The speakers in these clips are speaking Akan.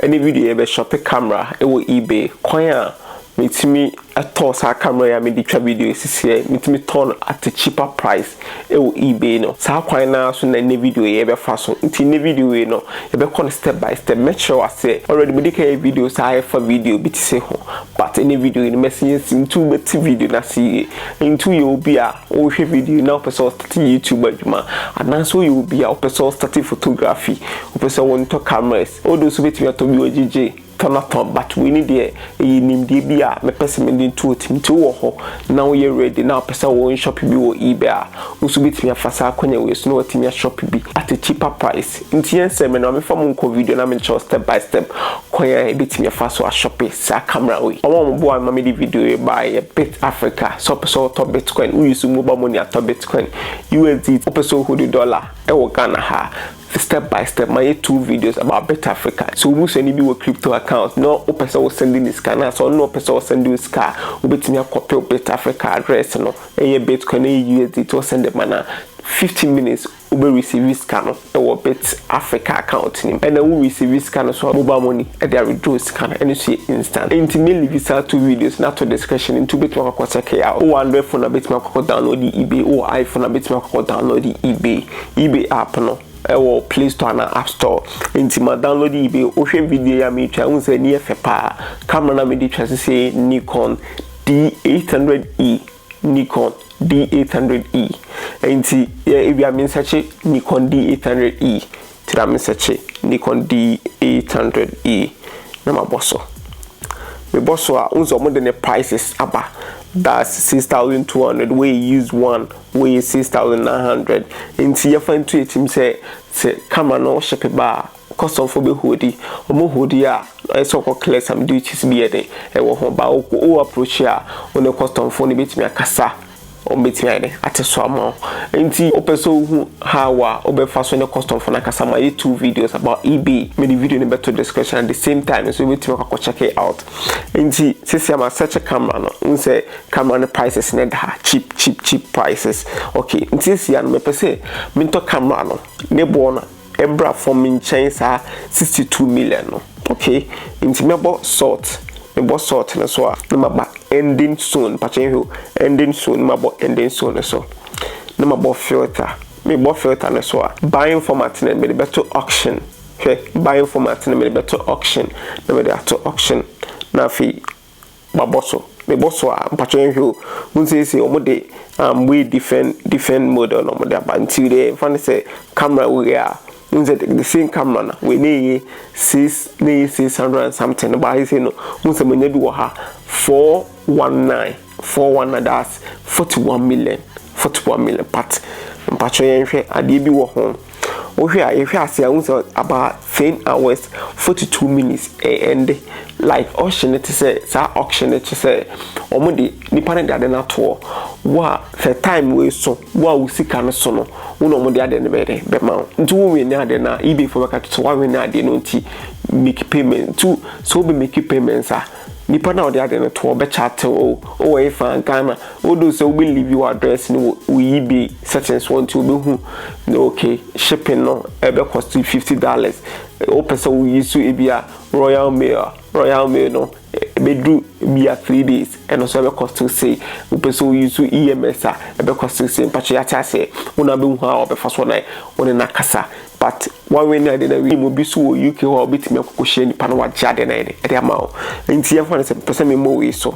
any video ebe shop camera ewo eBay kwan metimi toss a camera ya me di twa video sisi metimi turn at a cheaper price ewo eBay no sa kwan na so na ne video ebe fa so nti ne video we no ebe kon step by step make sure I say already me dey video sa for video bit say ho but any video in message into better video na see into you be a o hwe video na person start YouTube adwuma and so you be a person start photography o person want to cameras all those bit me to be OGJ ton but we need the nimde bi a me person me into team to wo ho now you ready now person won shop bi wo eBay a usu bit me afasa akonya we so no watimi shop bi at a cheaper price intien se me no me fam nko video na me show step by step konya bit me afasa a shop sa camera we omo bo am me di video by BitAfrika so person to Bitcoin we use mobile money at Bitcoin USD person who the dollar e wo Ghana ha step by step my 2 videos about BitAfrika so we send you a crypto account no person will sending this scanner so no person will send you this car we bet me a copy of BitAfrika address no a Bitcoin a USD to send the mana 15 minutes we receive this scanner our BitAfrika account name and then we receive this scanner so mobile money and they withdraw scanner and you see instant intimately visa 2 videos not to discussion into BitAfrika check out or Android phone a BitAfrika download the eBay or iPhone a BitAfrika download the eBay app no or Play Store and App Store. Intima download eBay. Ocean video ya me try unse ni efepa. Camera na me di try say Nikon D800E. Nikon D800E. Inti if you mean search Nikon D800E. Tira me search Nikon D800E. Na maboso. Me boso a unse mo de prices aba. That's 6,200 we use one we 6,900 into your friend to it him say camera no ship bar custom for be hoodie omo hoodie a so called clear some duties be there e wo ho ba o approach ya on the custom phone bit me akasa o bit me ide at so amount nti opeso hu how obefa so ne custom phone akasa my 2 videos about eBay me the video in better description at the same time so bit me ka check it out nti sisi am search a camera no unse camera prices ne da cheap prices okay nti sisi an me pese me to camera no ne bo na ebra from in China 62 million no okay nti me bo sort na so a na maba ending soon patchen who ending soon mabo ending soon so na mabo filter me bo filter na so a buying format na me better auction okay buying format na me better auction na me to auction na fi baboso me boso a patchen who unse say omo de we different model no mo de abanti de fan say camera we are the same camera na we need 600 and something but I say no unse menye bi wo ha 419 that's 41 million but mpacho yen hwe ade bi wo ho ohwe a ehwe ase a unse about 10 hours 42 minutes and like auction it say sa auction it say omudi nipa na de na to wa the time we so wa usika no so no wo no omudi ade ne be ma nti wo we ni ade na eBay for back to wa we ni ade no nti make payment to so be make payments a nipa na ode ade no to be chat o we fan Ghana o do so we leave your address no we eBay settings want to be hu okay shipping no e be cost $50 o person we use to ebia Royal Mail no be do be 3 days and also be cost to say we person we use to EMS e be cost to say patch ya ta say una be hu a be fa so na one na kasa but one way na dey na we mo bi so UK ho bit me kokoshe ni pa na wa jade na dey e ma o nti ya fa say person me mo we so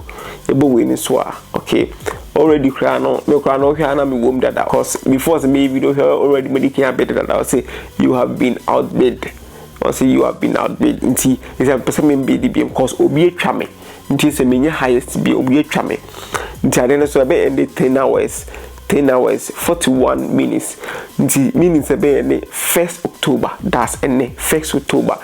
e bo we ni so a okay already cry no hwa na me wom dada cause before the me video already me can better than I say you have been outbid or say you have been outbid nti is a person me be the cause obi atwa me nti say me highest be obi atwa me nti ade no so be end 10 hours 41 minutes nti minutes be end 1st October that's end 1st October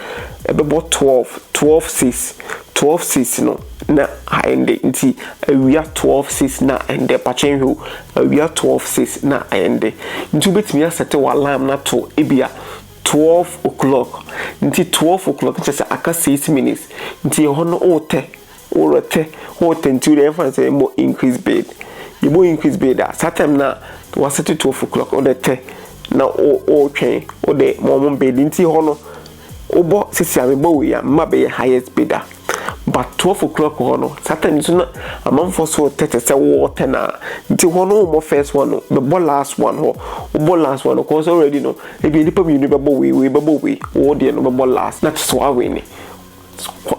about 12/6 no na end nti we are 12/6 na end patchen who we are 12/6 na end nti betimi asete alarm na to ebia 12 o'clock nti 12 o'clock just aka 6 minutes nti hono ote nti the difference say more increase bid you more increase bid that time na was at 12 o'clock on the te na o train o de MoMo bid nti hono obo sisi amebo we ya mabe highest bidder but 12 o'clock hono Saturday so na amanfo so tete se wo tena nti hono mo first one be bo last one ho bo last one cause already no e bi nipa bi be bo we wo de no be bo last na so awe ni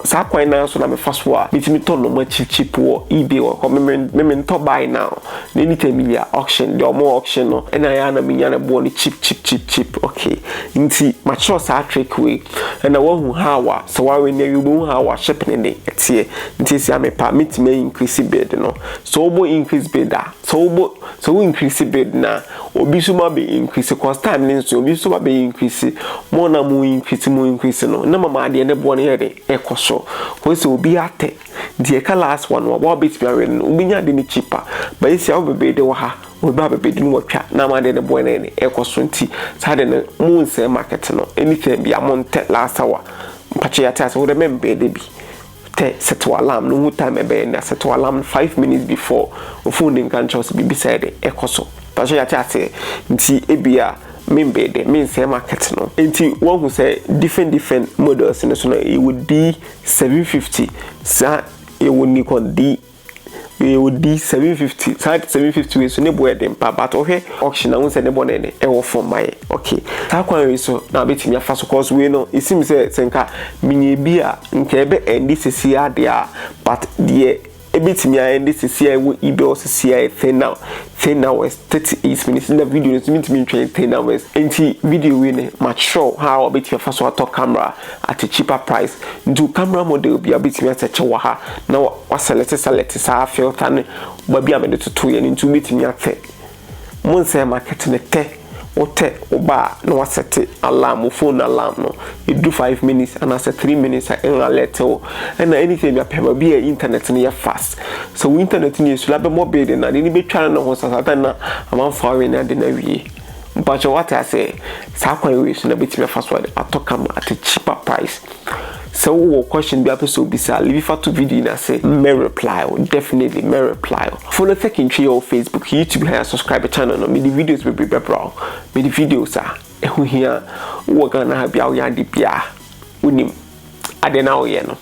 sa kwan na so na me fa so a bitimi ton no ma cheap wo eBay wo me to buy now na anytime ya auction the more auction no na ya na me nya na bo ni cheap okay nti ma sure sa trick we na wo hu hawa so wa we na you hu hawa shipping ne etie nti si am pa mitime increase bid no so obo increase bid da so increase bid na obi so ma be increase cause time ne so obi so ma be increase mo na mo increase no na mama de ne bo ne here ekoso ko se obi ate the last one wa bit me no ubinya de ni cheaper but isi awo bebe de wa ha obi bebe de no twa na ma de ne boy ne ekoso nti sa de ne mu nse market no anything bi amonte last hour mpache ya ta so de membe de bi te set alarm no time be na set alarm 5 minutes before o phone din kan choose bi beside ekoso mpache ya ta se nti ebia membe de say market no enti one who say different models in so it would be 750 sa it would need on it would be 750 side 750 we so ne boy dem pa but okay auction na say ne bo ne e wo from my okay ta kwan we so na betimi afa so cause we no it seems say senka minye bi a nka ebe endi sisi ade a but the ebitimi a endi sisi a wo eBay o sisi a 10 hours 38 minutes in the video is meant to be 10 hours enti video we ne match show how obetimi afa so atop camera at a cheaper price do camera model bi obetimi aseche wa ha na wa select sa filter ne ba bi amede to ye nti obetimi ate mon say market ne te ote oba no wa set alarm phone alarm no you do 5 minutes and after 3 minutes in alert and anything you pay be internet ne fast so internet ne so labe mobile na ni be twa na ho sasa na am fa we na de na wie but what I say sa kwan we so na betime fast word atokam at a cheaper price. So what question be episode bisa leave for to video na say me reply definitely me reply follow techintwi on Facebook YouTube and subscribe to channel no me the videos be bro me the videos ehu hia wo gana ha bia wo ya de bia unim ade na wo ye no